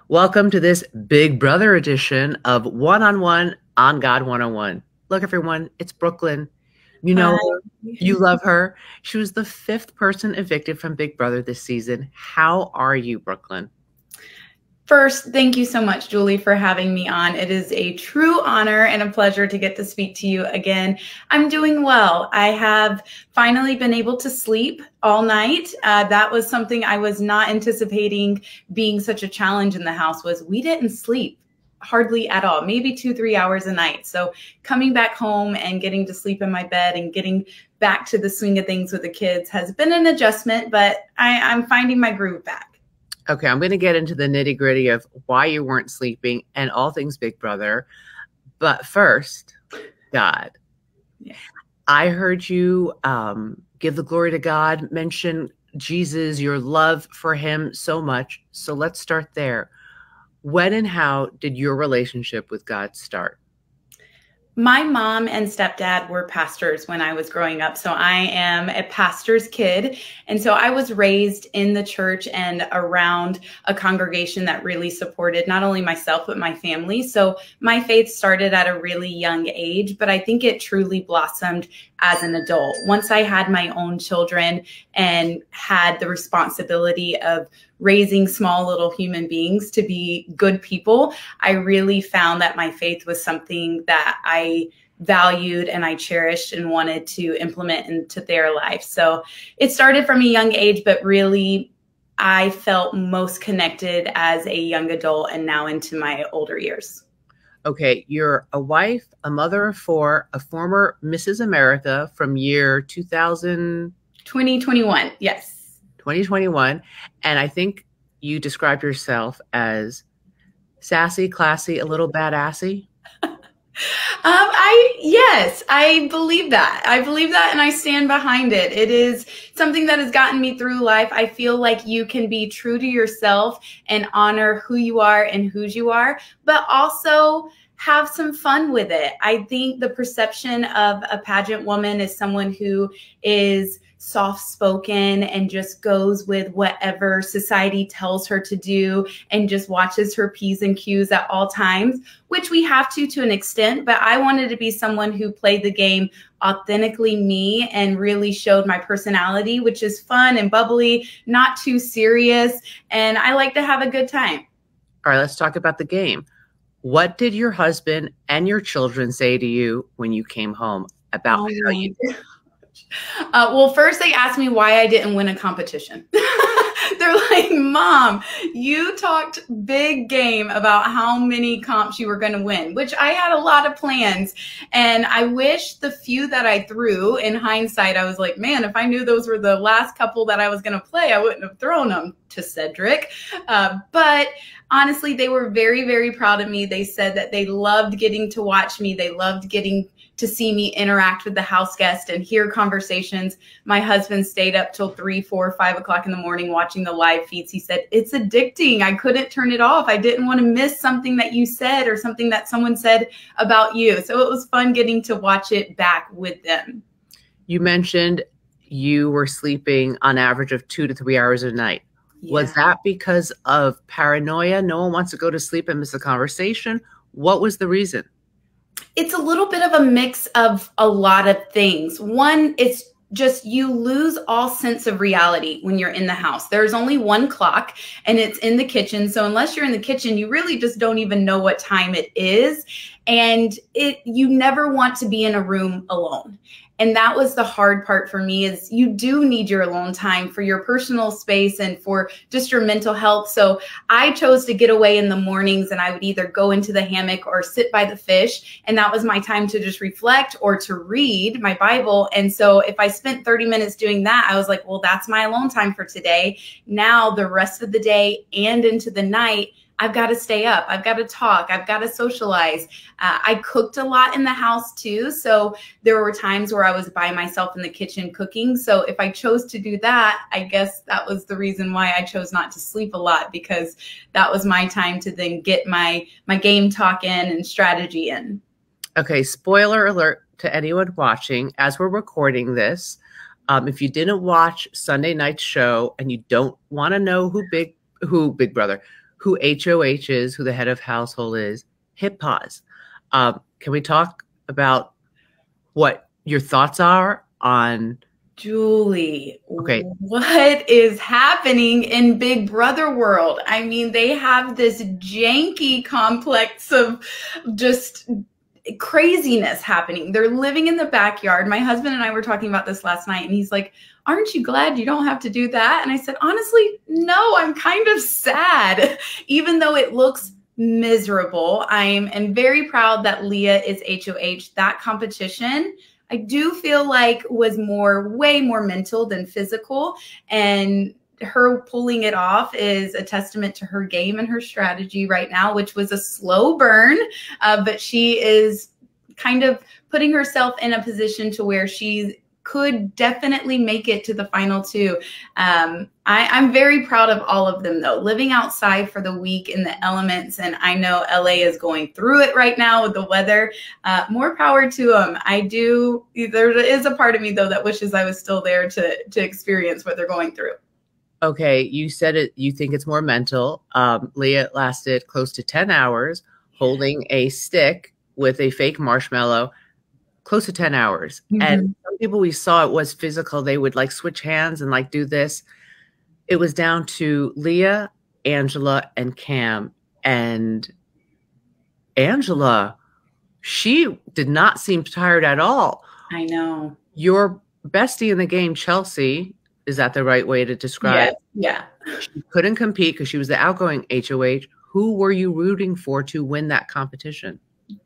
Welcome to this Big Brother edition of One-on-One on God 101. Look, everyone, it's Brooklyn. You Hi. know her. You love her. She was the fifth person evicted from Big Brother this season. How are you, Brooklyn? First, thank you so much, Julie, for having me on. It is a true honor and a pleasure to get to speak to you again. I'm doing well. I have finally been able to sleep all night. That was something I was not anticipating being such a challenge in the house. Was we didn't sleep hardly at all, maybe 2-3 hours a night. So coming back home and getting to sleep in my bed and getting back to the swing of things with the kids has been an adjustment, but I'm finding my groove back. Okay, I'm going to get into the nitty-gritty of why you weren't sleeping and all things Big Brother. But first, God. Yeah. I heard you give the glory to God, mention Jesus, your love for him so much. So let's start there. When and how did your relationship with God start? My mom and stepdad were pastors when I was growing up. So I am a pastor's kid. And so I was raised in the church and around a congregation that really supported not only myself, but my family. So my faith started at a really young age, but I think it truly blossomed as an adult. Once I had my own children and had the responsibility of raising small little human beings to be good people, I really found that my faith was something that I valued and I cherished and wanted to implement into their life. So it started from a young age, but really I felt most connected as a young adult and now into my older years. Okay, you're a wife, a mother of four, a former Mrs. America from year 2000, 2021, yes. 2021. And I think you described yourself as sassy, classy, a little badassy. Yes, I believe that. I believe that and I stand behind it. It is something that has gotten me through life. I feel like you can be true to yourself and honor who you are and whose you are, but also have some fun with it. I think the perception of a pageant woman is someone who is soft-spoken and just goes with whatever society tells her to do and just watches her P's and Q's at all times, which we have to an extent. But I wanted to be someone who played the game authentically me and really showed my personality, which is fun and bubbly, not too serious. And I like to have a good time. All right, let's talk about the game. What did your husband and your children say to you when you came home about how you did? Well, first they asked me why I didn't win a competition. They're like, Mom, you talked big game about how many comps you were going to win, which I had a lot of plans. And I wish the few that I threw, in hindsight, I was like, man, if I knew those were the last couple that I was going to play, I wouldn't have thrown them to Cedric. But honestly, they were very, very proud of me. They said that they loved getting to watch me. They loved getting to see me interact with the house guest and hear conversations. My husband stayed up till 3, 4, 5 o'clock in the morning watching the live feeds. He said, it's addicting. I couldn't turn it off. I didn't want to miss something that you said or something that someone said about you. So it was fun getting to watch it back with them. You mentioned you were sleeping on average of 2 to 3 hours a night. Yeah. Was that because of paranoia? No one wants to go to sleep and miss a conversation. What was the reason? It's a little bit of a mix of a lot of things. One, it's just you lose all sense of reality when you're in the house. There's only one clock and it's in the kitchen. So unless you're in the kitchen, you really just don't even know what time it is. And you never want to be in a room alone. And that was the hard part for me is you do need your alone time for your personal space and for just your mental health. So I chose to get away in the mornings and I would either go into the hammock or sit by the fish. And that was my time to just reflect or to read my Bible. And so if I spent 30 minutes doing that, I was like, well, that's my alone time for today. Now the rest of the day and into the night, I've got to stay up. I've got to talk. I've got to socialize. I cooked a lot in the house too. So there were times where I was by myself in the kitchen cooking. So if I chose to do that, I guess that was the reason why I chose not to sleep a lot, because that was my time to then get my game talk in and strategy in. Okay. Spoiler alert to anyone watching as we're recording this. If you didn't watch Sunday night's show and you don't want to know who Big Brother, who HOH is, who the head of household is, hit pause. Can we talk about what your thoughts are on Julie, okay, what is happening in Big Brother world? I mean, they have this janky complex of just craziness happening. They're living in the backyard. My husband and I were talking about this last night, and he's like, aren't you glad you don't have to do that? And I said, honestly, no, I'm kind of sad, even though it looks miserable. I'm very proud that Leah is HOH. That competition, I do feel like, was way more mental than physical. And her pulling it off is a testament to her game and her strategy right now, which was a slow burn. But she is kind of putting herself in a position to where she could definitely make it to the final two. I'm very proud of all of them, though, living outside for the week in the elements. And I know LA is going through it right now with the weather. More power to them. There is a part of me, though, that wishes I was still there to experience what they're going through. Okay, you said it. You think it's more mental. Leah lasted close to 10 hours holding a stick with a fake marshmallow, close to 10 hours. Mm-hmm. And some people we saw, it was physical. They would like switch hands and like do this. It was down to Leah, Angela, and Cam. And Angela, she did not seem tired at all. I know. Your bestie in the game, Chelsea, is that the right way to describe it? Yeah. She couldn't compete because she was the outgoing HOH. Who were you rooting for to win that competition?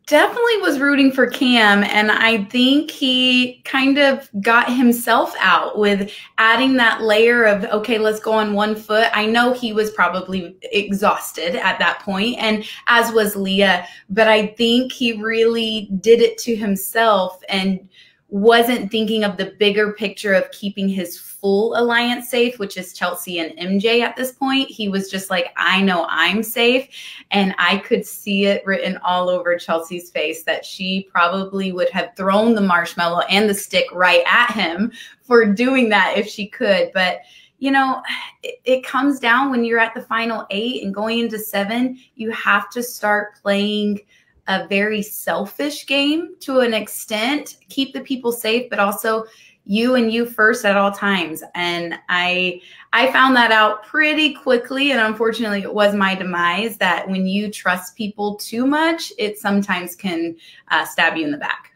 Definitely was rooting for Cam. And I think he kind of got himself out with adding that layer of, okay, let's go on one foot. I know he was probably exhausted at that point, and as was Leah, but I think he really did it to himself and wasn't thinking of the bigger picture of keeping his full alliance safe, which is Chelsea and MJ at this point. He was just like, I know I'm safe. And I could see it written all over Chelsea's face that she probably would have thrown the marshmallow and the stick right at him for doing that if she could. But you know, it comes down when you're at the final 8 and going into 7, you have to start playing a very selfish game to an extent, keep the people safe, but also you and you first at all times. And I found that out pretty quickly. And unfortunately, it was my demise that when you trust people too much, it sometimes can stab you in the back.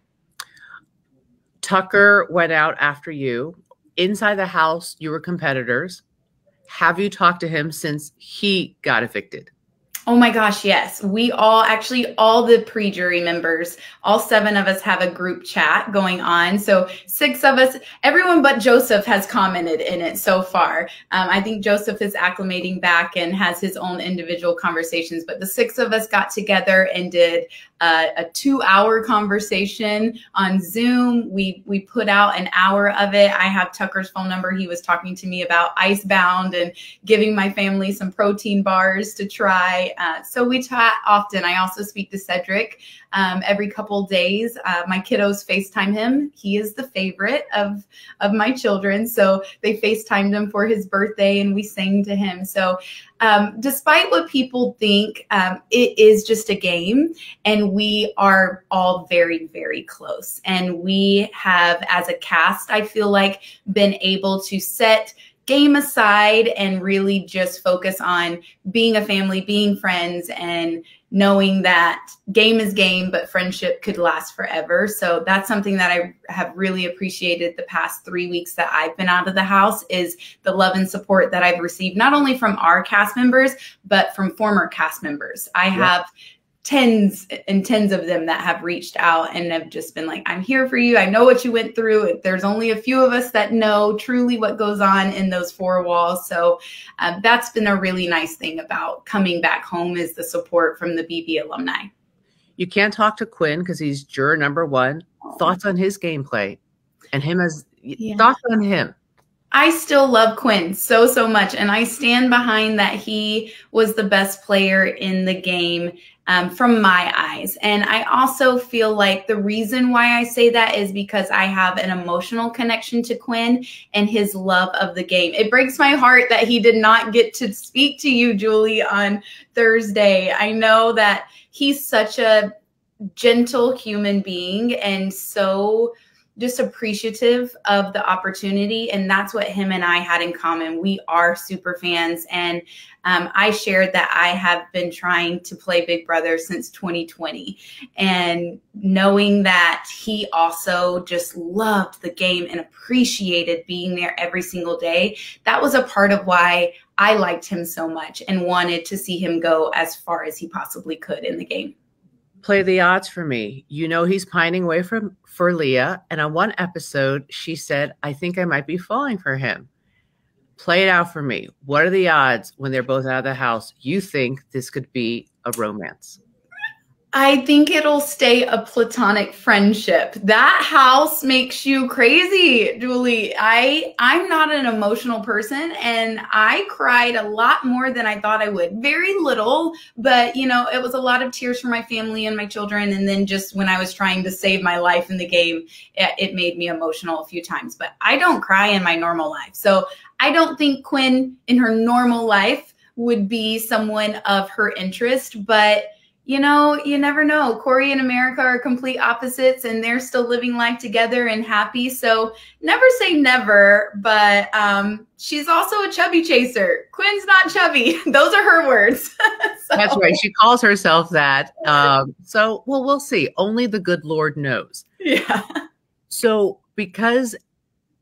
Tucker went out after you. Inside the house, you were competitors. Have you talked to him since he got evicted? Oh my gosh, yes. We all the pre-jury members, all 7 of us have a group chat going on. So 6 of us, everyone but Joseph has commented in it so far. I think Joseph is acclimating back and has his own individual conversations, but the 6 of us got together and did a 2-hour conversation on Zoom. We put out an hour of it. I have Tucker's phone number. He was talking to me about Icebound and giving my family some protein bars to try. So we chat often. I also speak to Cedric every couple days. My kiddos FaceTime him. He is the favorite of my children. So they FaceTimed him for his birthday and we sang to him. So despite what people think, it is just a game, and we are all very, very close. And we have, as a cast, I feel like, been able to set game aside and really just focus on being a family, being friends, and knowing that game is game, but friendship could last forever. So that's something that I have really appreciated the past 3 weeks that I've been out of the house, is the love and support that I've received, not only from our cast members, but from former cast members. I have tens and tens of them that have reached out and have just been like, I'm here for you. I know what you went through. There's only a few of us that know truly what goes on in those 4 walls. So that's been a really nice thing about coming back home, is the support from the BB alumni. You can't talk to Quinn because he's juror number 1. Thoughts on his gameplay and him as thoughts on him? I still love Quinn so, so much. And I stand behind that he was the best player in the game from my eyes. And I also feel like the reason why I say that is because I have an emotional connection to Quinn and his love of the game. It breaks my heart that he did not get to speak to you, Julie, on Thursday. I know that he's such a gentle human being and so just appreciative of the opportunity. And that's what him and I had in common. We are super fans. And I shared that I have been trying to play Big Brother since 2020. And knowing that he also just loved the game and appreciated being there every single day, that was a part of why I liked him so much and wanted to see him go as far as he possibly could in the game. Play the odds for me. You know he's pining away for Leah, and on one episode, she said, I think I might be falling for him. Play it out for me. What are the odds when they're both out of the house you think this could be a romance? I think it'll stay a platonic friendship. That house makes you crazy, Julie. I'm not an emotional person, and I cried a lot more than I thought I would. Very little, but you know, it was a lot of tears for my family and my children. And then just when I was trying to save my life in the game, it made me emotional a few times, but I don't cry in my normal life. So I don't think Quinn in her normal life would be someone of her interest, but you know, you never know. Corey and America are complete opposites and they're still living life together and happy. So never say never, but she's also a chubby chaser. Quinn's not chubby. Those are her words. So. That's right. She calls herself that. So, well, we'll see. Only the good Lord knows. Yeah. So because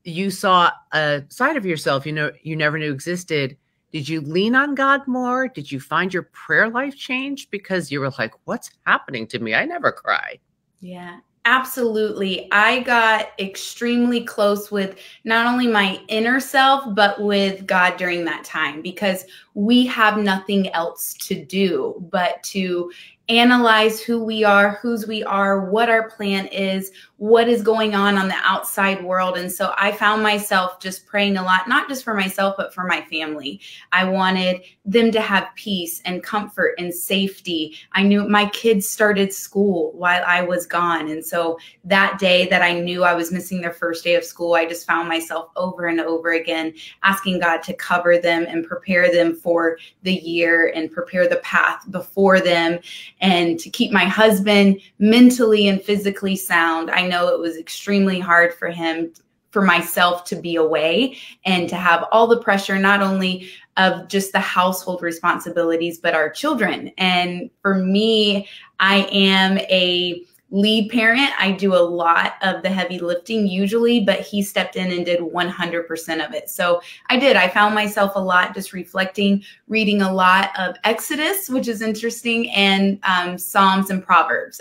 you saw a side of yourself, you know, you never knew existed, did you lean on God more? Did you find your prayer life change? Because you were like, what's happening to me? I never cry. Yeah, absolutely. I got extremely close with not only my inner self, but with God during that time, because we have nothing else to do but to analyze who we are, whose we are, what our plan is, what is going on the outside world. And so I found myself just praying a lot, not just for myself, but for my family. I wanted them to have peace and comfort and safety. I knew my kids started school while I was gone. And so that day that I knew I was missing their first day of school, I just found myself over and over again asking God to cover them and prepare them for the year and prepare the path before them, and to keep my husband mentally and physically sound. I know it was extremely hard for him, for myself to be away and to have all the pressure, not only of just the household responsibilities, but our children. And for me, I am a lead parent. I do a lot of the heavy lifting usually, but he stepped in and did 100% of it. So I found myself a lot just reflecting, reading a lot of Exodus, which is interesting, and Psalms and Proverbs.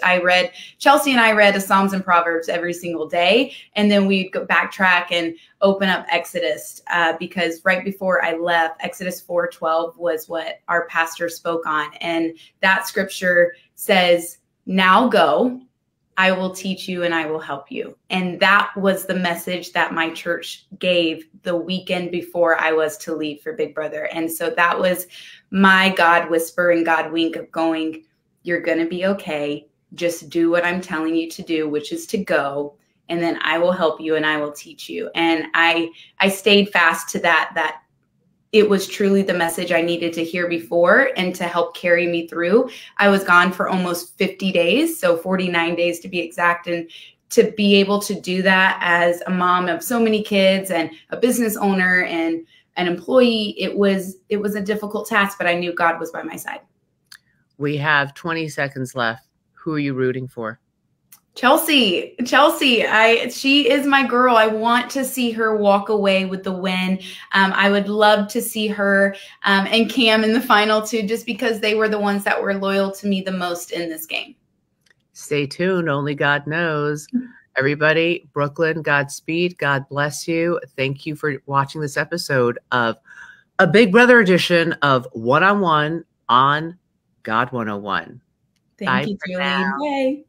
Chelsea and I read a Psalms and Proverbs every single day. And then we'd go backtrack and open up Exodus because right before I left, Exodus 4:12 was what our pastor spoke on. And that scripture says, now go, I will teach you and I will help you. And that was the message that my church gave the weekend before I was to leave for Big Brother. And so that was my God whisper and God wink of going, you're going to be okay. Just do what I'm telling you to do, which is to go. And then I will help you and I will teach you. And I stayed fast to that it was truly the message I needed to hear before and to help carry me through. I was gone for almost 50 days, so 49 days to be exact. And to be able to do that as a mom of so many kids and a business owner and an employee, it was a difficult task, but I knew God was by my side. We have 20 seconds left. Who are you rooting for? Chelsea, she is my girl. I want to see her walk away with the win. I would love to see her and Cam in the final too, just because they were the ones that were loyal to me the most in this game. Stay tuned. Only God knows. Everybody, Brooklyn, Godspeed. God bless you. Thank you for watching this episode of a Big Brother edition of One-on-One on God 101. Thank you, Julie. Bye.